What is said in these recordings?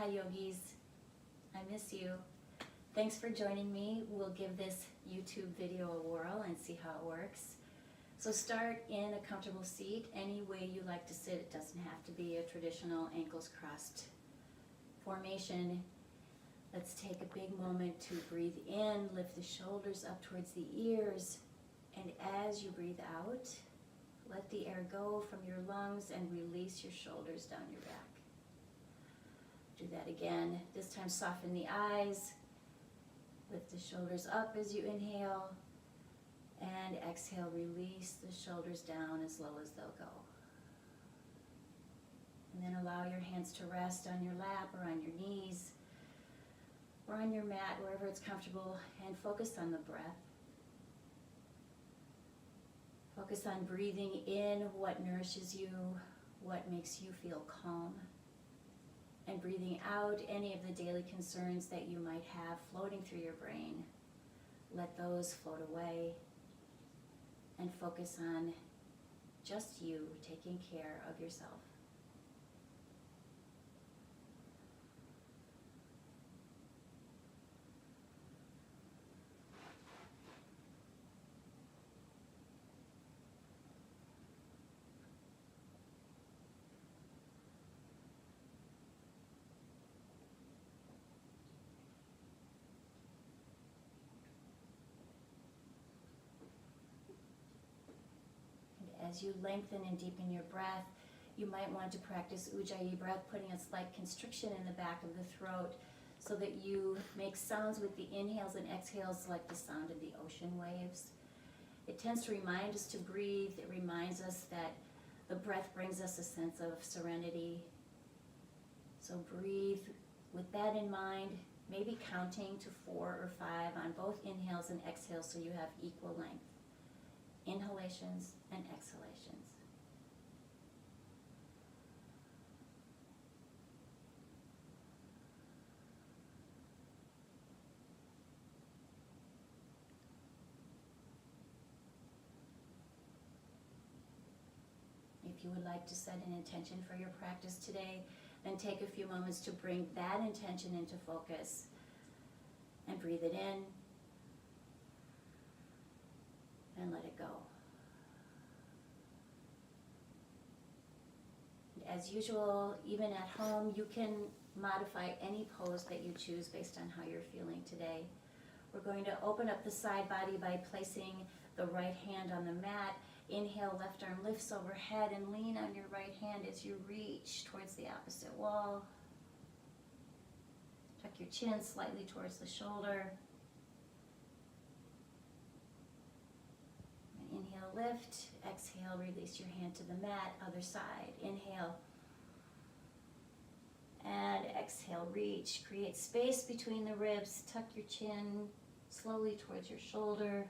Hi yogis, I miss you. Thanks for joining me. We'll give this YouTube video a whirl and see how it works. So start in a comfortable seat, any way you like to sit. It doesn't have to be a traditional ankles crossed formation. Let's take a big moment to breathe in, lift the shoulders up towards the ears, and as you breathe out, let the air go from your lungs and release your shoulders down your back. Do that again. This time soften the eyes, lift the shoulders up as you inhale, and exhale, release the shoulders down as low as they'll go. And then allow your hands to rest on your lap or on your knees or on your mat, wherever it's comfortable, and focus on the breath. Focus on breathing in what nourishes you, what makes you feel calm, and breathing out any of the daily concerns that you might have floating through your brain. Let those float away and focus on just you taking care of yourself. As you lengthen and deepen your breath, you might want to practice Ujjayi breath, putting a slight constriction in the back of the throat so that you make sounds with the inhales and exhales like the sound of the ocean waves. It tends to remind us to breathe. It reminds us that the breath brings us a sense of serenity. So breathe with that in mind, maybe counting to 4 or 5 on both inhales and exhales so you have equal length. Inhalations and exhalations. If you would like to set an intention for your practice today, then take a few moments to bring that intention into focus and breathe it in and let it go. As usual, even at home, you can modify any pose that you choose based on how you're feeling today. We're going to open up the side body by placing the right hand on the mat. Inhale, left arm lifts overhead, and lean on your right hand as you reach towards the opposite wall. Tuck your chin slightly towards the shoulder. Inhale, lift. Exhale, release your hand to the mat. Other side. Inhale. And exhale, reach. Create space between the ribs. Tuck your chin slowly towards your shoulder.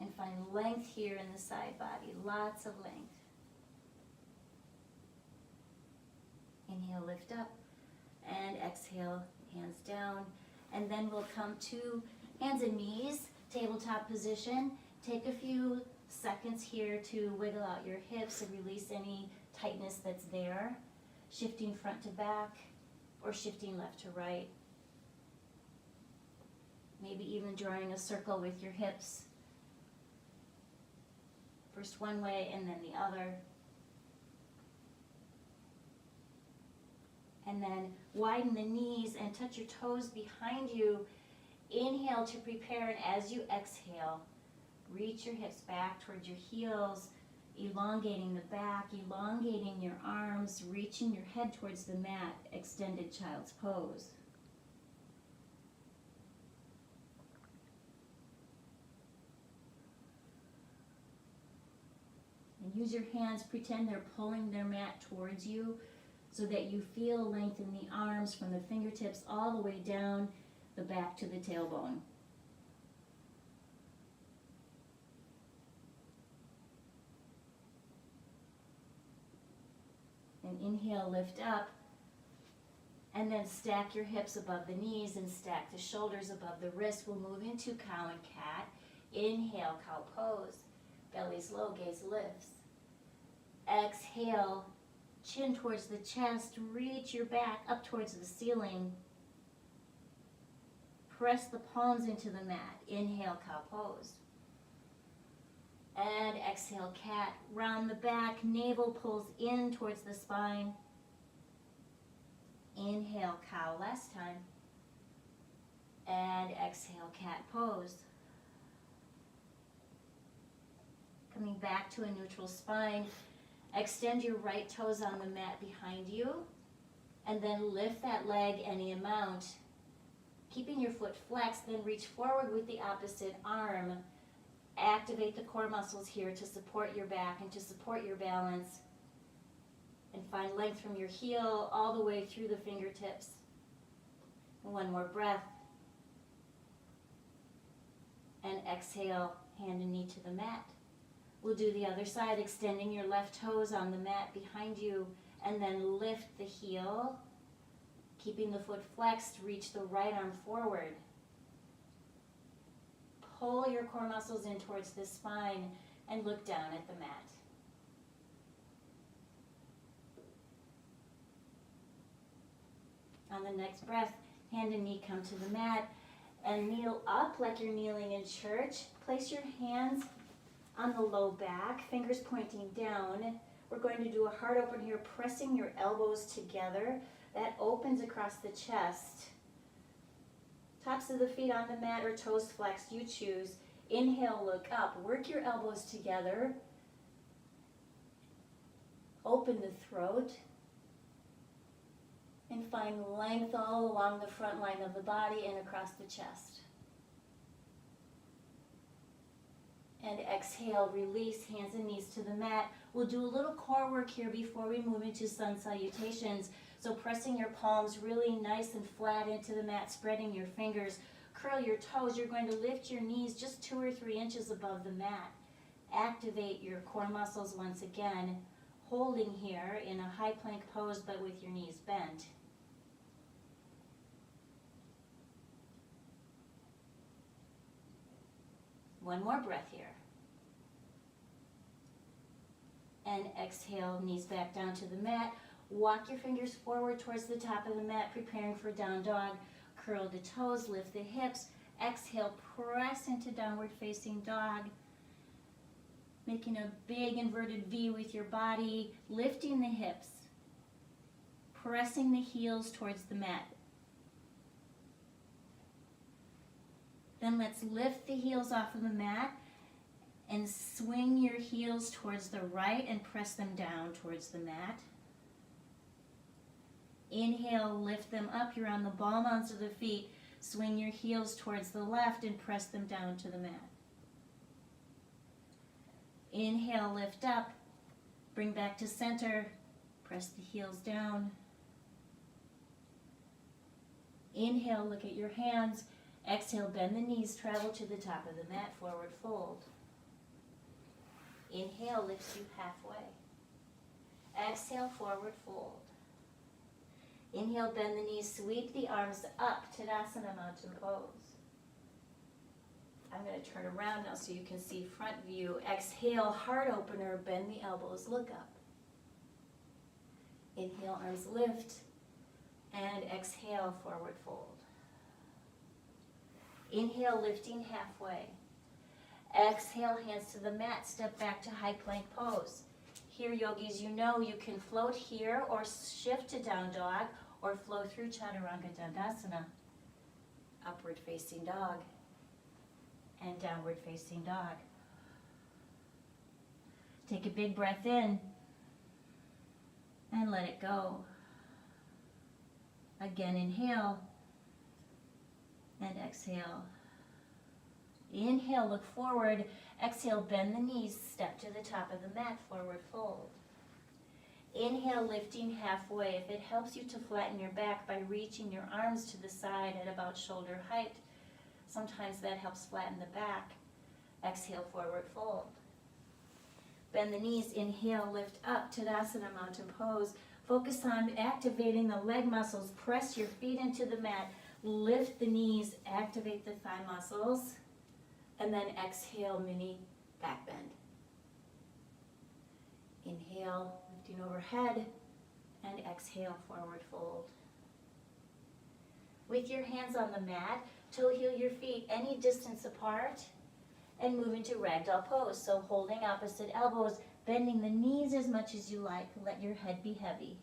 And find length here in the side body. Lots of length. Inhale, lift up. And exhale, hands down. And then we'll come to hands and knees, tabletop position. Take a few seconds here to wiggle out your hips and release any tightness that's there. Shifting front to back or shifting left to right. Maybe even drawing a circle with your hips. First one way and then the other. And then widen the knees and touch your toes behind you. Inhale to prepare, and as you exhale, reach your hips back towards your heels, elongating the back, elongating your arms, reaching your head towards the mat, extended child's pose. And use your hands, pretend they're pulling their mat towards you so that you feel length in the arms from the fingertips all the way down the back to the tailbone. And inhale, lift up, and then stack your hips above the knees and stack the shoulders above the wrists. We'll move into cow and cat. Inhale, cow pose. Belly's low, gaze lifts. Exhale, Chin towards the chest, reach your back up towards the ceiling. Press the palms into the mat. Inhale, cow pose. And exhale, cat. Round the back, navel pulls in towards the spine. Inhale, cow, last time. And exhale, cat pose. Coming back to a neutral spine. Extend your right toes on the mat behind you. And then lift that leg any amount. Keeping your foot flexed, then reach forward with the opposite arm. Activate the core muscles here to support your back and to support your balance. And find length from your heel all the way through the fingertips. And one more breath. And exhale, hand and knee to the mat. We'll do the other side, extending your left toes on the mat behind you, and then lift the heel. Keeping the foot flexed, reach the right arm forward. Pull your core muscles in towards the spine and look down at the mat. On the next breath, hand and knee come to the mat and kneel up like you're kneeling in church. Place your hands on the low back, fingers pointing down. We're going to do a heart open here, pressing your elbows together. That opens across the chest. Tops of the feet on the mat or toes flexed, you choose. Inhale, look up. Work your elbows together. Open the throat. And find length all along the front line of the body and across the chest. And exhale, release, hands and knees to the mat. We'll do a little core work here before we move into sun salutations. So pressing your palms really nice and flat into the mat, spreading your fingers. Curl your toes. You're going to lift your knees just 2 or 3 inches above the mat. Activate your core muscles once again, holding here in a high plank pose but with your knees bent. One more breath here. And exhale, knees back down to the mat. Walk your fingers forward towards the top of the mat, preparing for down dog. Curl the toes, lift the hips. Exhale, press into downward facing dog. Making a big inverted V with your body, lifting the hips. Pressing the heels towards the mat. Then let's lift the heels off of the mat and swing your heels towards the right and press them down towards the mat. Inhale, lift them up. You're on the ball mounds of the feet. Swing your heels towards the left and press them down to the mat. Inhale, lift up. Bring back to center. Press the heels down. Inhale, look at your hands. Exhale, bend the knees, travel to the top of the mat, forward fold. Inhale, lifts you halfway. Exhale, forward fold. Inhale, bend the knees, sweep the arms up, Tadasana, mountain pose. I'm going to turn around now so you can see front view. Exhale, heart opener, bend the elbows, look up. Inhale, arms lift, and exhale, forward fold. Inhale, lifting halfway. Exhale, hands to the mat, step back to high plank pose. Here, yogis, you know you can float here or shift to down dog or flow through Chaturanga Dandasana. Upward facing dog and downward facing dog. Take a big breath in and let it go. Again, inhale and exhale. Inhale, look forward. Exhale, bend the knees, step to the top of the mat, forward fold. Inhale, lifting halfway. If it helps you to flatten your back by reaching your arms to the side at about shoulder height, sometimes that helps flatten the back. Exhale, forward fold. Bend the knees, inhale, lift up, Tadasana, mountain pose. Focus on activating the leg muscles. Press your feet into the mat. Lift the knees, activate the thigh muscles. And then exhale, mini back bend. Inhale, lifting overhead. And exhale, forward fold. With your hands on the mat, toe heel your feet any distance apart and move into ragdoll pose. So holding opposite elbows, bending the knees as much as you like. Let your head be heavy.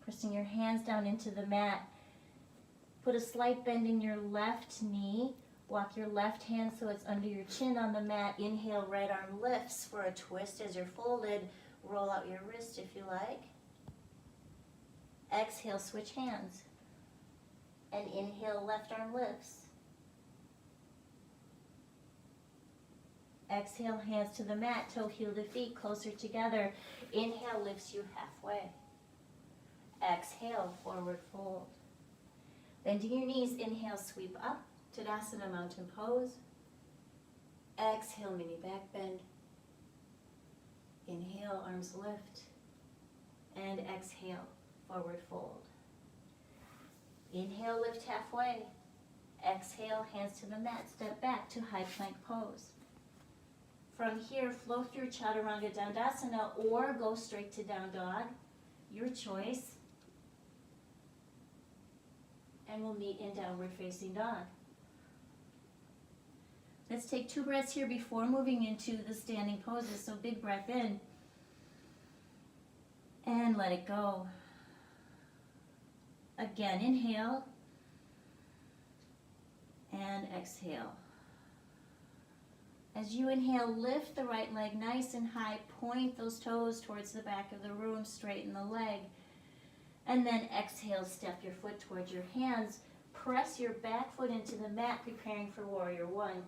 Pressing your hands down into the mat. Put a slight bend in your left knee. Walk your left hand so it's under your chin on the mat. Inhale, right arm lifts for a twist as you're folded. Roll out your wrist if you like. Exhale, switch hands. And inhale, left arm lifts. Exhale, hands to the mat, toe heel to feet closer together. Inhale, lifts you halfway. Exhale, forward fold. Bending your knees, inhale, sweep up. Tadasana, mountain pose. Exhale, mini back bend. Inhale, arms lift. And exhale, forward fold. Inhale, lift halfway. Exhale, hands to the mat, step back to high plank pose. From here, flow through Chaturanga Dandasana or go straight to down dog. Your choice. And we'll meet in downward facing dog. Let's take 2 breaths here before moving into the standing poses. So big breath in. And let it go. Again, inhale. And exhale. As you inhale, lift the right leg nice and high. Point those toes towards the back of the room. Straighten the leg. And then exhale, step your foot towards your hands. Press your back foot into the mat, preparing for Warrior One.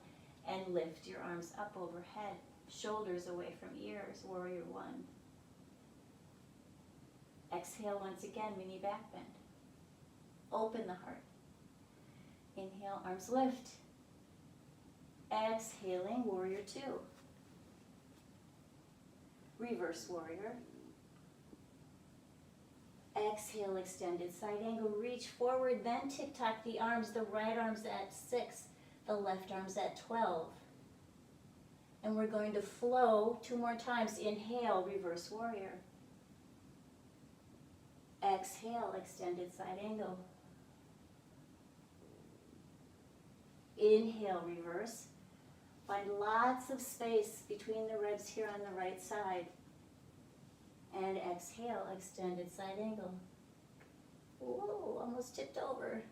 And lift your arms up overhead, shoulders away from ears, Warrior One. Exhale once again, mini back bend. Open the heart. Inhale, arms lift. Exhaling, Warrior Two. Reverse Warrior. Exhale, extended side angle, reach forward, then tick-tock the arms, the right arm's at 6, the left arm's at 12. And we're going to flow 2 more times. Inhale, reverse warrior. Exhale, extended side angle. Inhale, reverse. Find lots of space between the ribs here on the right side. And exhale, extended side angle. Whoa, almost tipped over.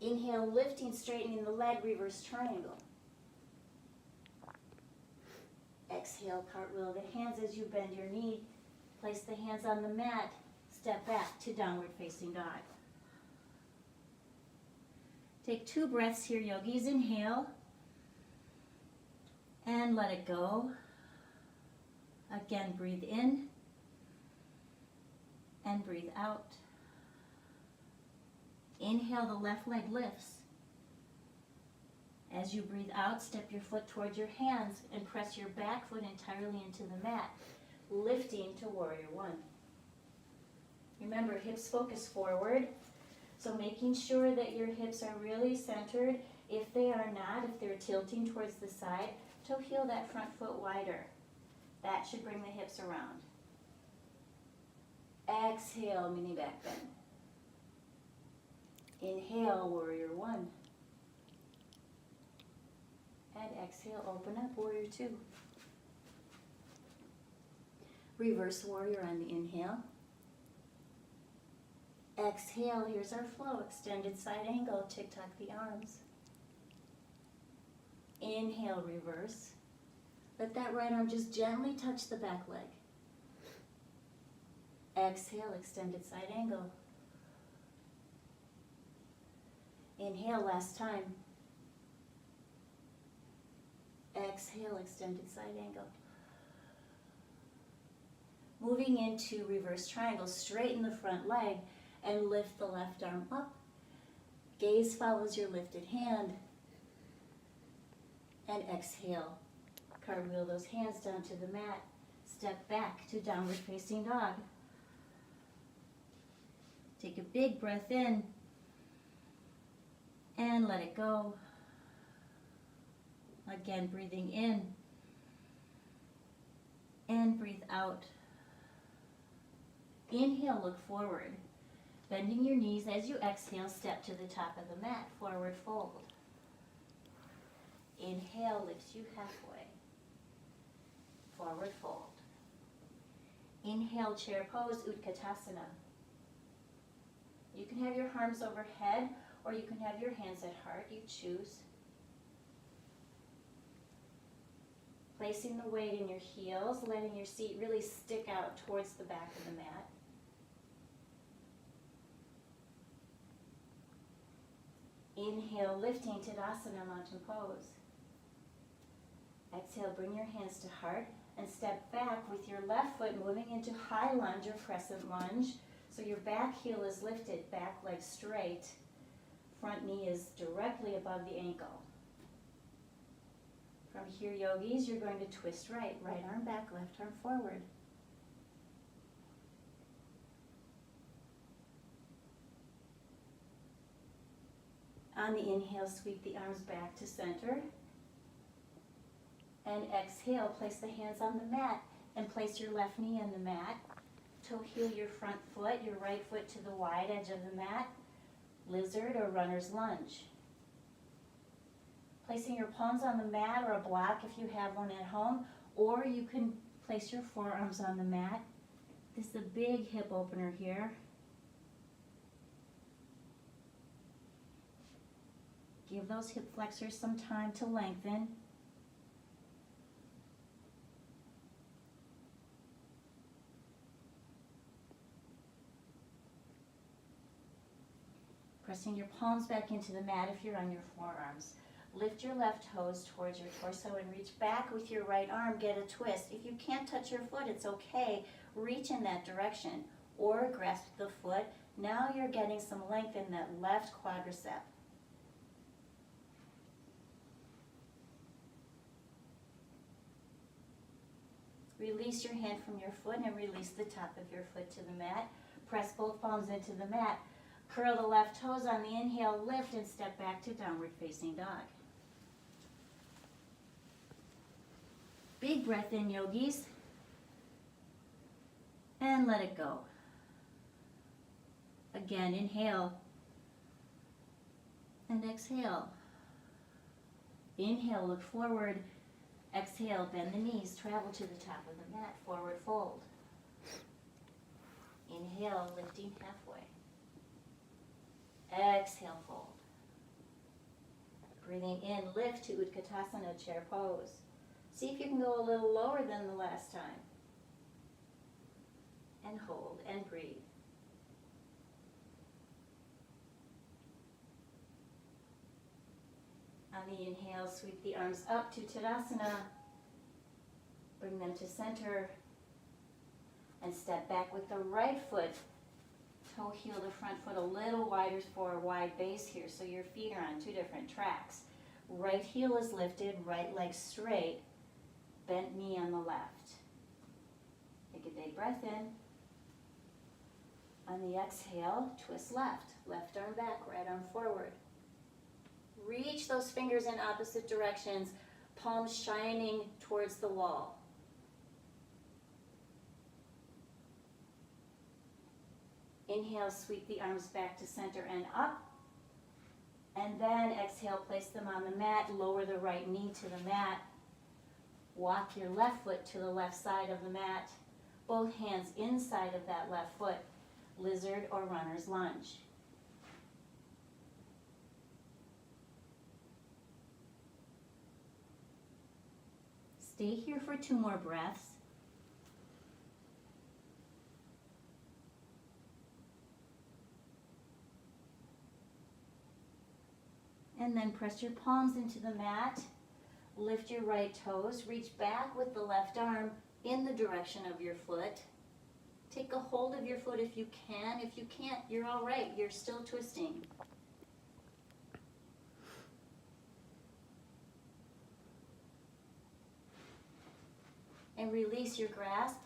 Inhale, lifting, straightening the leg, reverse triangle. Exhale, cartwheel the hands as you bend your knee. Place the hands on the mat. Step back to downward facing dog. Take 2 breaths here, yogis. Inhale. And let it go. Again, breathe in. And breathe out. Inhale, the left leg lifts. As you breathe out, step your foot towards your hands and press your back foot entirely into the mat, lifting to Warrior One. Remember, hips focus forward, so making sure that your hips are really centered. If they are not, if they're tilting towards the side, toe heel that front foot wider. That should bring the hips around. Exhale, mini back bend. Inhale, Warrior One. And exhale, open up, Warrior Two. Reverse warrior on the inhale. Exhale, here's our flow. Extended side angle, tick-tock the arms. Inhale, reverse. Let that right arm just gently touch the back leg. Exhale, extended side angle. Inhale, last time. Exhale, extended side angle. Moving into reverse triangle, straighten the front leg and lift the left arm up. Gaze follows your lifted hand. And exhale. Cartwheel those hands down to the mat. Step back to downward facing dog. Take a big breath in and let it go. Again, breathing in and breathe out. Inhale, look forward. Bending your knees as you exhale, step to the top of the mat, forward fold. Inhale lifts you halfway. Forward fold. Inhale, chair pose, Utkatasana. You can have your arms overhead or you can have your hands at heart, you choose. Placing the weight in your heels, letting your seat really stick out towards the back of the mat. Inhale, lifting Tadasana, mountain pose. Exhale, bring your hands to heart and step back with your left foot moving into high lunge or crescent lunge. So your back heel is lifted, back leg straight, front knee is directly above the ankle. From here, yogis, you're going to twist right, right arm back, left arm forward. On the inhale, sweep the arms back to center. And exhale, place the hands on the mat and place your left knee on the mat. Toe heel your front foot, your right foot to the wide edge of the mat. Lizard or runner's lunge. Placing your palms on the mat or a block if you have one at home, or you can place your forearms on the mat. This is a big hip opener here. Give those hip flexors some time to lengthen. Pressing your palms back into the mat if you're on your forearms. Lift your left toes towards your torso and reach back with your right arm. Get a twist. If you can't touch your foot, it's okay. Reach in that direction or grasp the foot. Now you're getting some length in that left quadricep. Release your hand from your foot and release the top of your foot to the mat. Press both palms into the mat. Curl the left toes on the inhale, lift and step back to downward facing dog. Big breath in, yogis. And let it go. Again, inhale. And exhale. Inhale, look forward. Exhale, bend the knees, travel to the top of the mat, forward fold. Inhale, lifting halfway. Exhale, fold. Breathing in, lift to Utkatasana, chair pose. See if you can go a little lower than the last time. And hold and breathe. On the inhale, sweep the arms up to Tadasana. Bring them to center. And step back with the right foot. Toe heel the front foot a little wider for a wide base here, so your feet are on two different tracks. Right heel is lifted, right leg straight, bent knee on the left. Take a big breath in. On the exhale, twist left. Left arm back, right arm forward. Reach those fingers in opposite directions, palms shining towards the wall. Inhale, sweep the arms back to center and up. And then exhale, place them on the mat, lower the right knee to the mat. Walk your left foot to the left side of the mat. Both hands inside of that left foot. Lizard or runner's lunge. Stay here for 2 more breaths. And then press your palms into the mat. Lift your right toes. Reach back with the left arm in the direction of your foot. Take a hold of your foot if you can. If you can't, you're all right. You're still twisting. And release your grasp.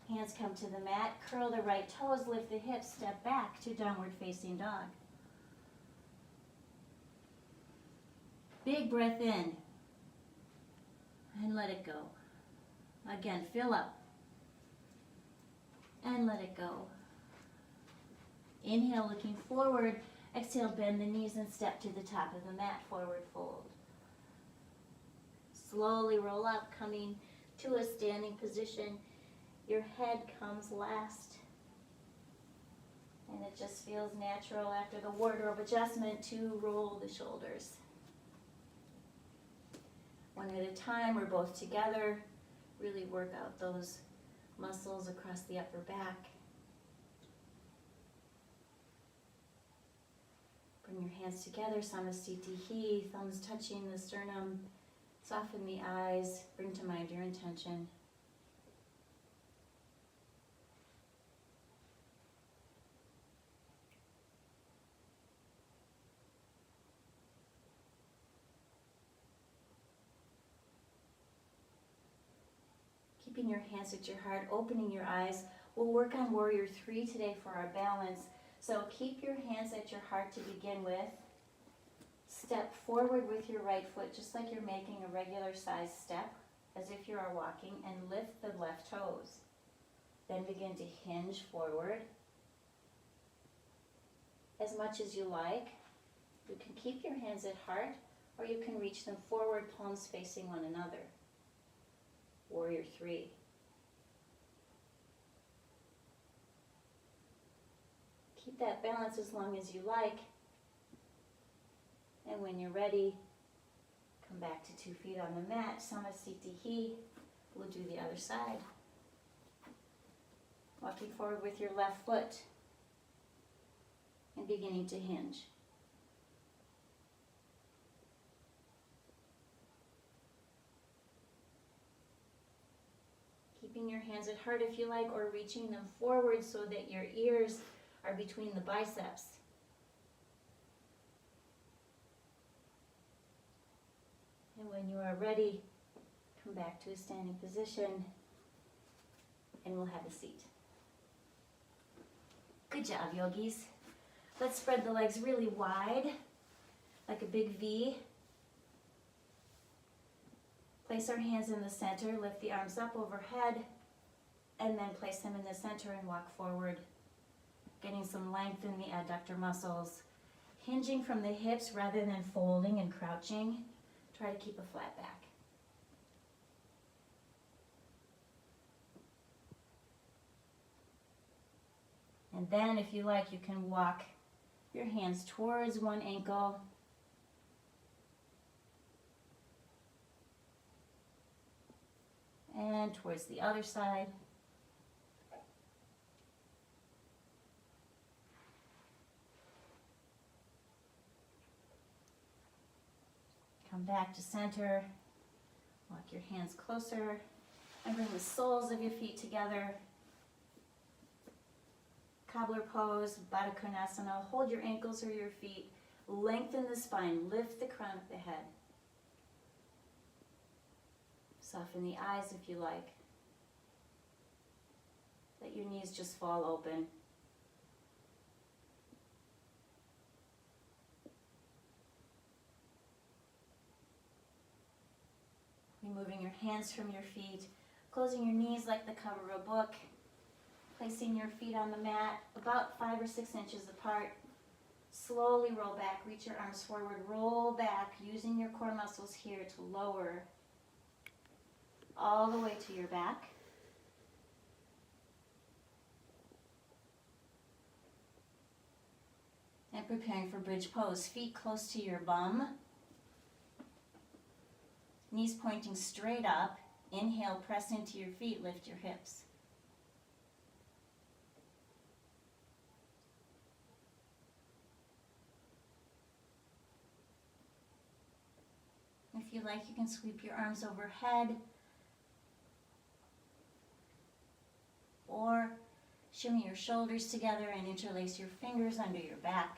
Hands come to the mat. Curl the right toes, lift the hips, step back to downward facing dog. Big breath in. And let it go. Again, fill up. And let it go. Inhale, looking forward. Exhale, bend the knees and step to the top of the mat, forward fold. Slowly roll up, coming to a standing position. Your head comes last. And it just feels natural after the wardrobe adjustment to roll the shoulders. One at a time or both together. Really work out those muscles across the upper back. Bring your hands together, Samasthiti, thumbs touching the sternum. Soften the eyes, bring to mind your intention. Keeping your hands at your heart, opening your eyes. We'll work on Warrior 3 today for our balance. So keep your hands at your heart to begin with. Step forward with your right foot, just like you're making a regular size step, as if you are walking, and lift the left toes. Then begin to hinge forward as much as you like. You can keep your hands at heart, or you can reach them forward, palms facing one another. Warrior 3. Keep that balance as long as you like. And when you're ready, come back to 2 feet on the mat. Samasthiti. We'll do the other side. Walking forward with your left foot and beginning to hinge. Keeping your hands at heart if you like, or reaching them forward so that your ears are between the biceps. And when you are ready, come back to a standing position and we'll have a seat. Good job, yogis. Let's spread the legs really wide, like a big V. Place our hands in the center, lift the arms up overhead, and then place them in the center and walk forward, getting some length in the adductor muscles. Hinging from the hips rather than folding and crouching. Try to keep a flat back. And then, if you like, you can walk your hands towards one ankle. And towards the other side. Come back to center. Walk your hands closer. And bring the soles of your feet together. Cobbler pose, Baddha Konasana. Hold your ankles or your feet. Lengthen the spine. Lift the crown of the head. Soften the eyes if you like. Let your knees just fall open. Removing your hands from your feet. Closing your knees like the cover of a book. Placing your feet on the mat about 5 or 6 inches apart. Slowly roll back. Reach your arms forward. Roll back using your core muscles here to lower all the way to your back. And preparing for bridge pose. Feet close to your bum. Knees pointing straight up. Inhale, press into your feet, lift your hips. If you like, you can sweep your arms overhead. Or shimmy your shoulders together and interlace your fingers under your back.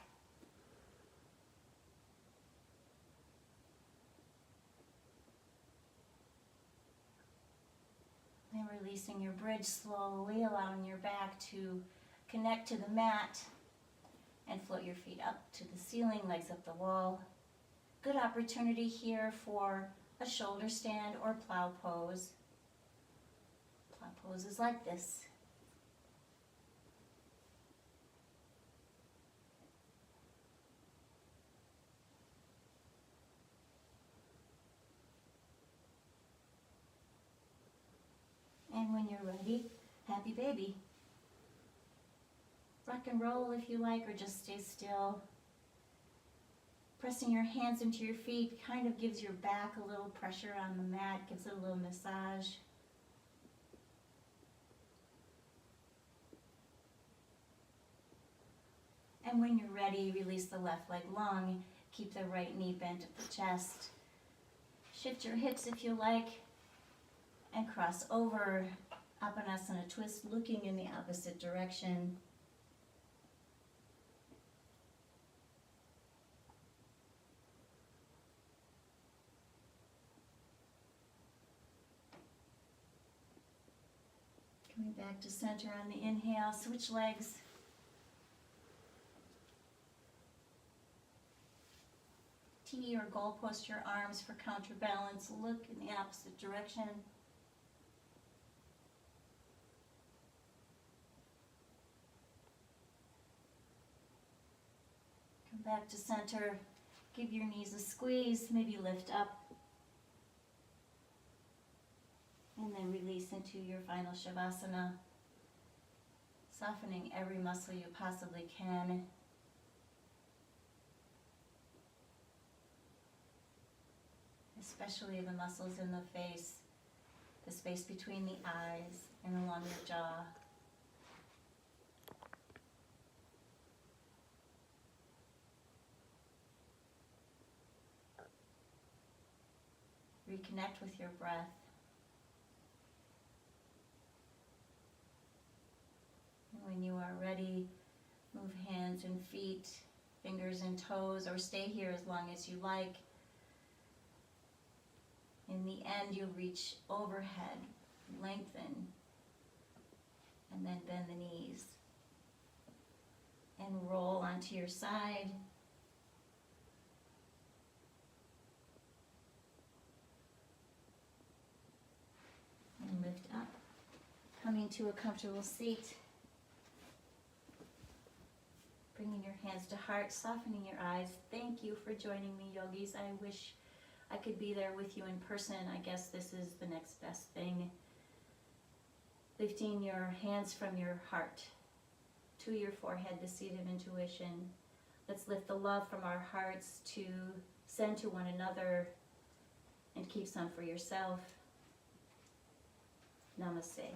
releasing your bridge slowly, allowing your back to connect to the mat and float your feet up to the ceiling, legs up the wall. Good opportunity here for a shoulder stand or plow pose. Plow pose is like this. And when you're ready, happy baby. Rock and roll if you like, or just stay still. Pressing your hands into your feet kind of gives your back a little pressure on the mat, gives it a little massage. And when you're ready, release the left leg long. Keep the right knee bent at the chest. Shift your hips if you like, and cross over. Apanasana twist, looking in the opposite direction. Coming back to center on the inhale, switch legs. T or goal post your arms for counterbalance. Look in the opposite direction. Come back to center. Give your knees a squeeze, maybe lift up. And then release into your final Shavasana, softening every muscle you possibly can. Especially the muscles in the face, the space between the eyes and along your jaw. Reconnect with your breath. When you are ready, move hands and feet, fingers and toes, or stay here as long as you like. In the end, you'll reach overhead, lengthen, and then bend the knees. And roll onto your side. And lift up, coming to a comfortable seat. Bringing your hands to heart, softening your eyes. Thank you for joining me, yogis. I wish I could be there with you in person. I guess this is the next best thing. Lifting your hands from your heart to your forehead, the seat of intuition. Let's lift the love from our hearts to send to one another and keep some for yourself. Namaste.